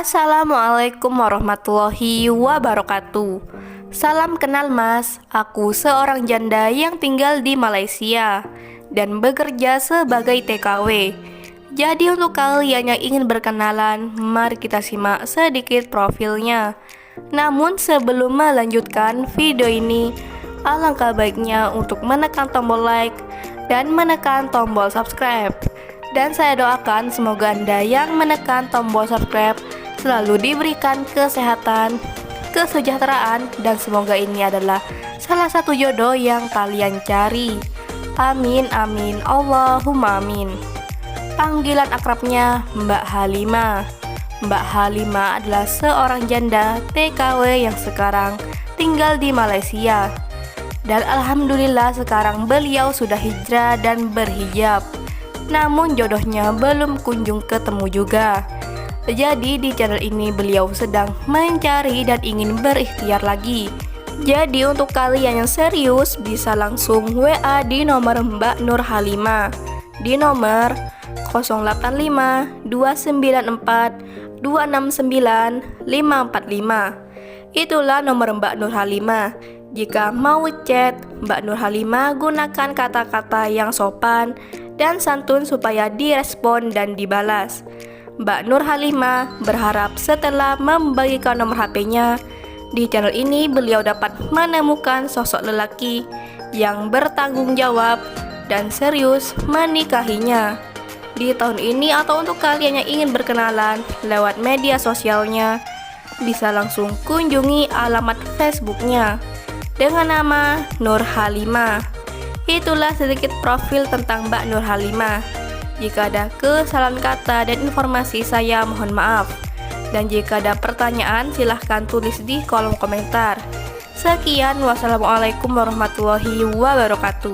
Assalamualaikum warahmatullahi wabarakatuh. Salam kenal Mas, aku seorang janda yang tinggal di Malaysia dan bekerja sebagai TKW. Jadi untuk kalian yang ingin berkenalan, mari kita simak sedikit profilnya. Namun sebelum melanjutkan video ini, alangkah baiknya untuk menekan tombol like dan menekan tombol subscribe. Dan saya doakan semoga Anda yang menekan tombol subscribe selalu diberikan kesehatan, kesejahteraan, dan semoga ini adalah salah satu jodoh yang kalian cari. Amin amin Allahumma amin. Panggilan akrabnya Mbak Halimah. Mbak Halimah adalah seorang janda TKW yang sekarang tinggal di Malaysia. Dan alhamdulillah sekarang beliau sudah hijrah dan berhijab. Namun jodohnya belum kunjung ketemu juga. Jadi di channel ini beliau sedang mencari dan ingin berikhtiar lagi. Jadi untuk kalian yang serius bisa langsung WA di nomor Mbak Nur Halimah di nomor 085 294 269 545. Itulah nomor Mbak Nur Halimah. Jika mau chat Mbak Nur Halimah, gunakan kata-kata yang sopan dan santun supaya direspon dan dibalas. Mbak Nur Halimah berharap setelah membagikan nomor HP-nya di channel ini, beliau dapat menemukan sosok lelaki yang bertanggung jawab dan serius menikahinya di tahun ini. Atau untuk kalian yang ingin berkenalan lewat media sosialnya, bisa langsung kunjungi alamat Facebooknya dengan nama Nur Halimah. Itulah sedikit profil tentang Mbak Nur Halimah. Jika ada kesalahan kata dan informasi, saya mohon maaf. Dan jika ada pertanyaan, silahkan tulis di kolom komentar. Sekian, wassalamualaikum warahmatullahi wabarakatuh.